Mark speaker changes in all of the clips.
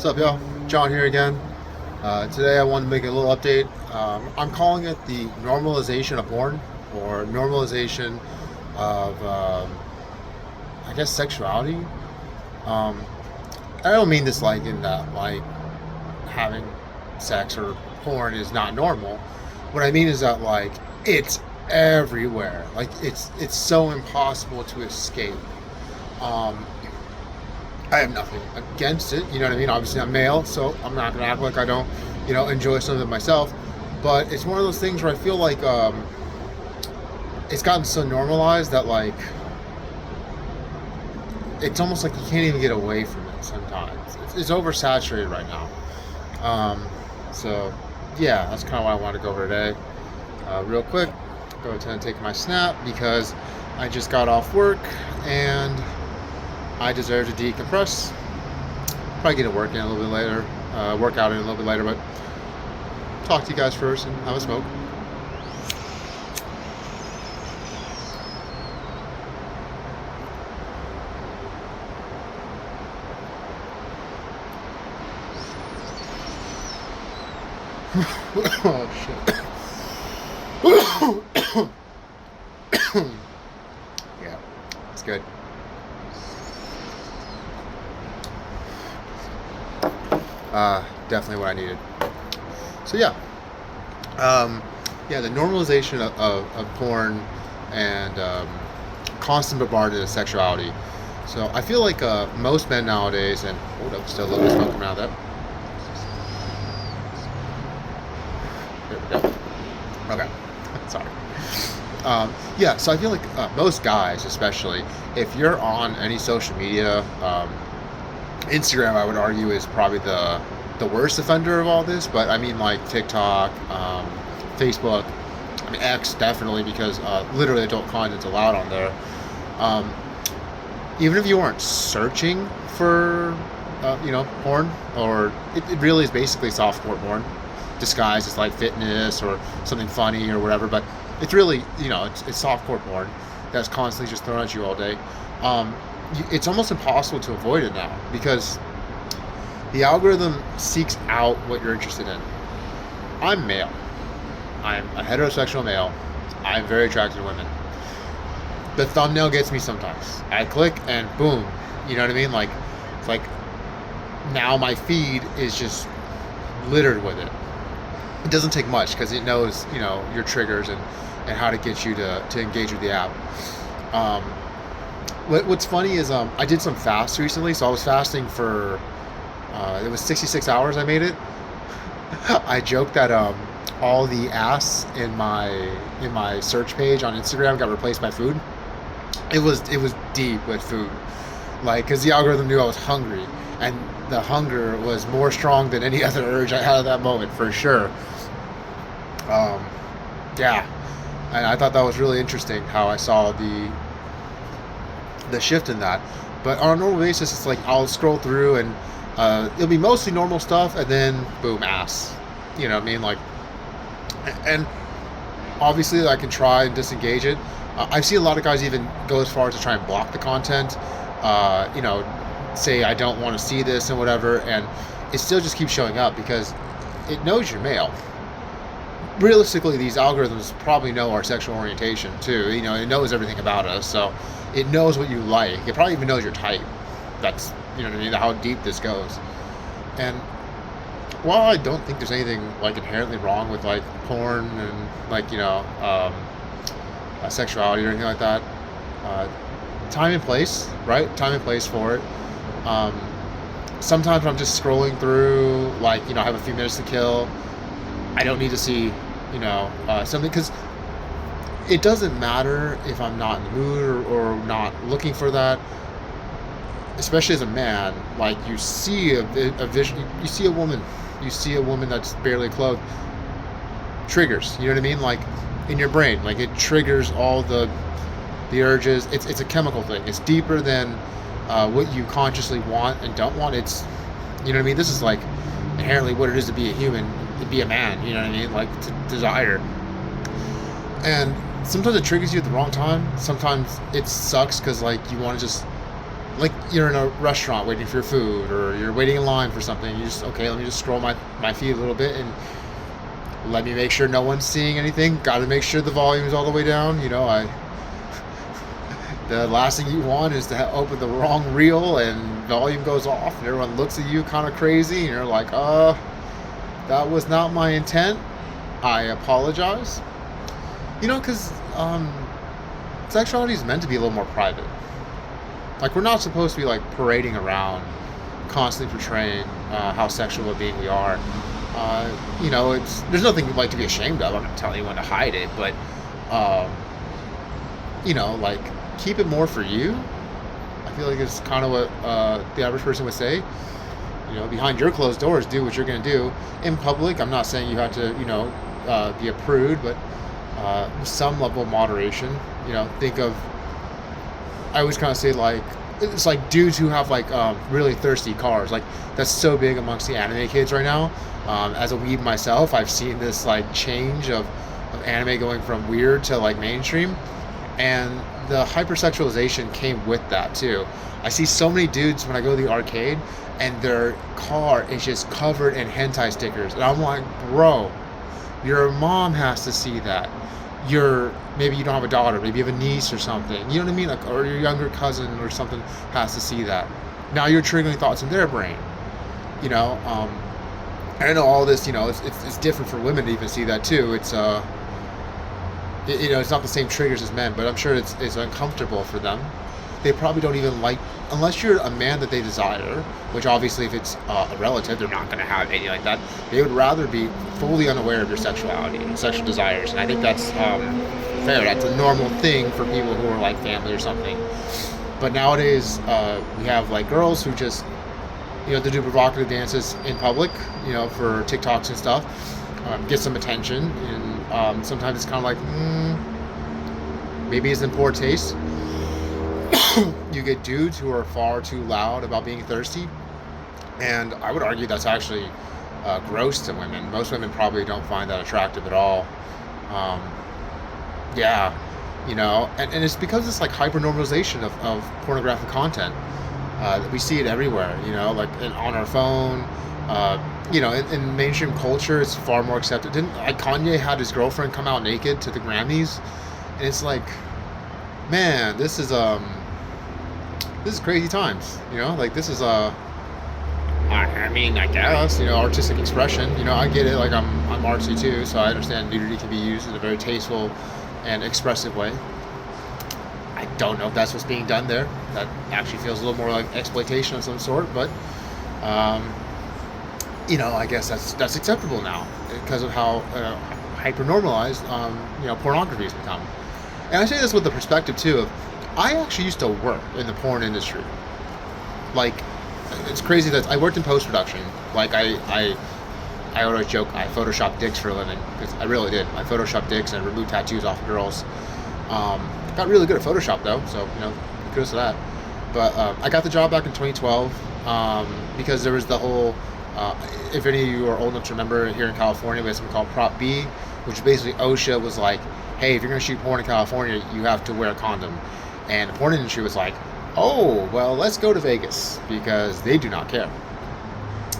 Speaker 1: What's up, y'all? John here again. Today I wanted to make a little update. I'm calling it the normalization of porn, or normalization of, I guess, sexuality. Um, I don't mean this like in that, like, having sex or porn is not normal. What I mean is that, like, it's everywhere. Like, it's so impossible to escape. Um, I have nothing against it, you know what I mean? Obviously, I'm male, so I'm not gonna act like I don't, enjoy some of it myself. But it's one of those things where I feel like it's gotten so normalized that, like, it's almost like you can't even get away from it sometimes. It's oversaturated right now. So, yeah, that's kind of what I wanted to go over today. Real quick, go ahead and take my snap because I just got off work and I deserve to decompress. Probably get to work in a little bit later, work out in a little bit later, but talk to you guys first and have a smoke. Oh, shit. Yeah, it's good. Definitely what I needed. So the normalization of porn and constant bombardment of sexuality. So I feel like most men nowadays, and hold up, still a little bit smoke coming out of that. There we go. Okay, sorry. So I feel like most guys, especially, if you're on any social media, Instagram, I would argue, is probably the worst offender of all this. But I mean, like TikTok, Facebook, I mean X definitely, because literally adult content's allowed on there. Even if you aren't searching for, porn, or it really is basically softcore porn, disguised as like fitness or something funny or whatever. But it's really, it's softcore porn that's constantly just thrown at you all day. It's almost impossible to avoid it now because the algorithm seeks out what you're interested in. I'm male. I'm a heterosexual male. I'm very attracted to women. The thumbnail gets me sometimes. I click and boom. You know what I mean? Like, it's like now my feed is just littered with it. It doesn't take much because it knows, your triggers and how to get you to engage with the app. What's funny is I did some fasts recently, so I was fasting for it was 66 hours. I made it. I joked that all the ass in my search page on Instagram got replaced by food. It was deep with food, like, because the algorithm knew I was hungry, and the hunger was more strong than any other urge I had at that moment, for sure. Yeah, and I thought that was really interesting how I saw the shift in that. But on a normal basis, it's like I'll scroll through and it'll be mostly normal stuff, and then boom, ass. You know what I mean? Like, and obviously I can try and disengage it. I've seen a lot of guys even go as far as to try and block the content. Say I don't want to see this and whatever, and it still just keeps showing up because it knows you're male. Realistically, these algorithms probably know our sexual orientation too. It knows everything about us, so it knows what you like. It probably even knows your type. That's, what I mean, how deep this goes. And while I don't think there's anything like inherently wrong with like porn and like sexuality or anything like that, time and place, right? Time and place for it. Sometimes I'm just scrolling through, like, I have a few minutes to kill. I don't need to see, something, because it doesn't matter if I'm not in the mood or not looking for that. Especially as a man, like, you see a vision, you see a woman that's barely clothed. Triggers, you know what I mean? Like, in your brain, like, it triggers all the urges. It's a chemical thing. It's deeper than what you consciously want and don't want. It's, you know what I mean? This is like inherently what it is to be a human, to be a man, you know what I mean? Like, to desire. And sometimes it triggers you at the wrong time. Sometimes it sucks because, like, you want to just like you're in a restaurant waiting for your food, or you're waiting in line for something. You just, okay, let me just scroll my feed a little bit and let me make sure no one's seeing anything. Got to make sure the volume is all the way down. The last thing you want is to open the wrong reel and volume goes off and everyone looks at you kind of crazy and you're like, that was not my intent. I apologize. Because sexuality is meant to be a little more private. Like, we're not supposed to be like parading around, constantly portraying how sexual a being we are. There's nothing like to be ashamed of. I'm not telling anyone to hide it, but like, keep it more for you. I feel like it's kind of what the average person would say. Behind your closed doors, do what you're going to do. In public, I'm not saying you have to, be a prude, but some level of moderation. Think of, I always kind of say, like, it's like dudes who have like really thirsty cars. Like, that's so big amongst the anime kids right now. As a weeb myself, I've seen this like change of anime going from weird to like mainstream, and the hypersexualization came with that too. I see so many dudes when I go to the arcade and their car is just covered in hentai stickers, and I'm like, bro, your mom has to see that. Maybe you don't have a daughter, maybe you have a niece or something, you know what I mean, like, or your younger cousin or something has to see that. Now you're triggering thoughts in their brain. I know all this, it's different for women to even see that too. It's it's not the same triggers as men, but I'm sure it's uncomfortable for them. They probably don't even like, unless you're a man that they desire, which obviously if it's a relative, they're not going to have anything like that. They would rather be fully unaware of your sexuality and sexual desires, and I think that's fair. That's a normal thing for people who are like family or something. But nowadays, we have like girls who just, they do provocative dances in public, for TikToks and stuff, get some attention, and sometimes it's kind of like, maybe it's in poor taste. You get dudes who are far too loud about being thirsty, and I would argue that's actually gross to women. Most women probably don't find that attractive at all. And it's because it's like hyper-normalization of pornographic content. We see it everywhere, like on our phone. In mainstream culture, it's far more accepted. Kanye had his girlfriend come out naked to the Grammys, and it's like, man, this is crazy times. Like, this is I guess, artistic expression. I get it. Like, I'm artsy too, so I understand nudity can be used in a very tasteful and expressive way. I don't know if that's what's being done there. That actually feels a little more like exploitation of some sort, but I guess that's acceptable now because of how hyper-normalized pornography has become. And I say this with the perspective too of, I actually used to work in the porn industry. Like, it's crazy that I worked in post-production. Like, I always joke I Photoshop dicks for a living, because I really did. I Photoshop dicks and removed tattoos off of girls. Got really good at Photoshop though, so kudos to that. But I got the job back in 2012 because there was the whole, if any of you are old enough to remember, here in California we had something called Prop B, which basically OSHA was like, hey, if you're going to shoot porn in California, you have to wear a condom. And the porn industry was like, oh, well, let's go to Vegas, because they do not care.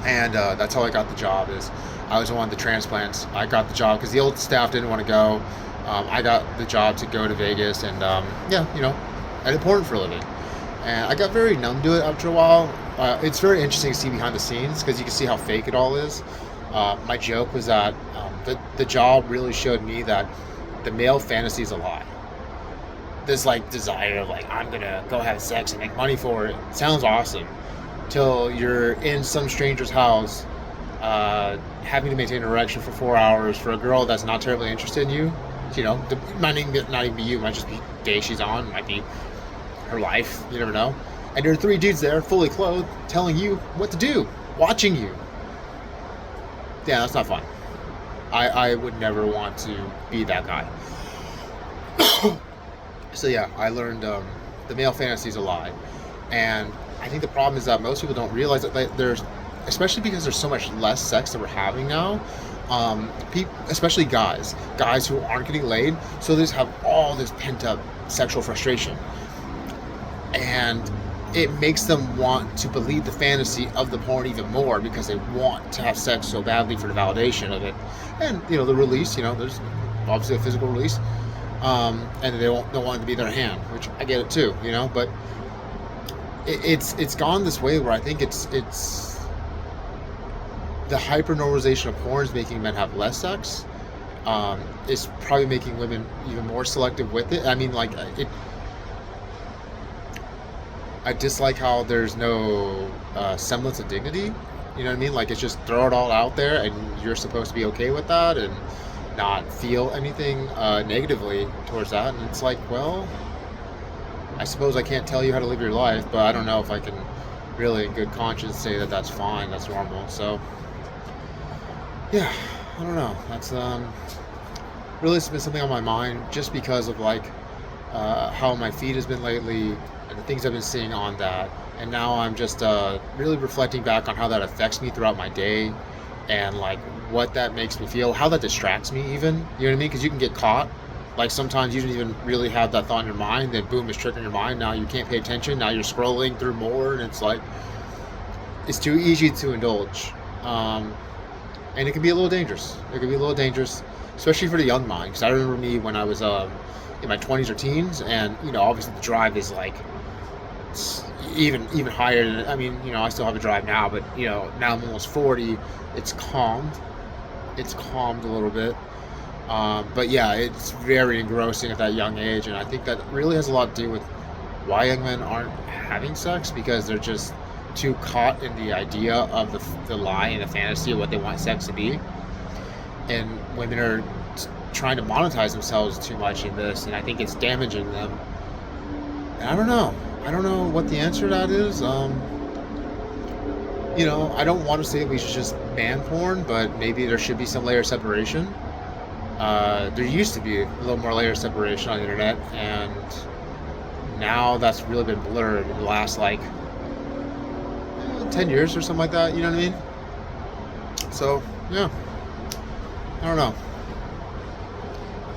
Speaker 1: And that's how I got the job. Is I was one of the transplants. I got the job because the old staff didn't want to go. I got the job to go to Vegas, and I did porn for a living. And I got very numb to it after a while. It's very interesting to see behind the scenes, because you can see how fake it all is. My joke was that the job really showed me that the male fantasy is a lie. This like desire of like, I'm gonna go have sex and make money for it. Sounds awesome. Till you're in some stranger's house, having to maintain an erection for 4 hours for a girl that's not terribly interested in you. It might not even be you. It might just be day she's on. It might be her life. You never know. And there are 3 dudes there, fully clothed, telling you what to do, watching you. Yeah, that's not fun. I would never want to be that guy. So yeah, I learned the male fantasy is a lie. And I think the problem is that most people don't realize that there's, especially because there's so much less sex that we're having now, especially guys who aren't getting laid, so they just have all this pent up sexual frustration. And it makes them want to believe the fantasy of the porn even more because they want to have sex so badly for the validation of it. And, the release, there's obviously a physical release. And they don't want it to be their hand, which I get it too, but it's gone this way where I think it's the hyper normalization of porn is making men have less sex. It's probably making women even more selective with it. I mean, like, I dislike how there's no semblance of dignity. You know what I mean? Like, it's just throw it all out there, and you're supposed to be okay with that and not feel anything negatively towards that. And it's like, well, I suppose I can't tell you how to live your life, but I don't know if I can really, in good conscience, say that that's fine, that's normal. So, yeah, I don't know. That's really been something on my mind just because of like how my feed has been lately and the things I've been seeing on that. And now I'm just really reflecting back on how that affects me throughout my day and like what that makes me feel, how that distracts me even, you know what I mean? Because you can get caught. Like sometimes you don't even really have that thought in your mind, then boom, it's triggering your mind. Now you can't pay attention. Now you're scrolling through more, and it's like, it's too easy to indulge. And it can be a little dangerous. It can be a little dangerous, especially for the young mind. Because I remember me when I was in my 20s or teens, and obviously the drive is like even higher than, I mean, I still have a drive now, but now I'm almost 40. It's calmed. It's calmed a little bit. But yeah, it's very engrossing at that young age, and I think that really has a lot to do with why young men aren't having sex, because they're just too caught in the idea of the lie and the fantasy of what they want sex to be, and women are trying to monetize themselves too much in this, and I think it's damaging them. And I don't know what the answer to that is. I don't want to say we should just ban porn, but maybe there should be some layer of separation. There used to be a little more layer of separation on the internet, and now that's really been blurred in the last 10 years or something like that, you know what I mean? So, yeah, I don't know.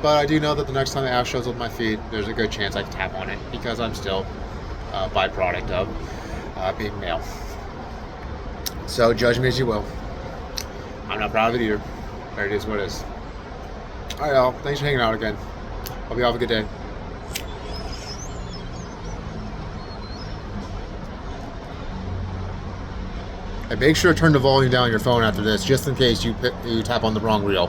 Speaker 1: But I do know that the next time the app shows up my feed, there's a good chance I can tap on it, because I'm still a byproduct of being male. So judge me as you will. I'm not proud of it either, but it is what it is. Alright, y'all. Thanks for hanging out again. Hope you have a good day. And make sure to turn the volume down on your phone after this, just in case you tap on the wrong reel.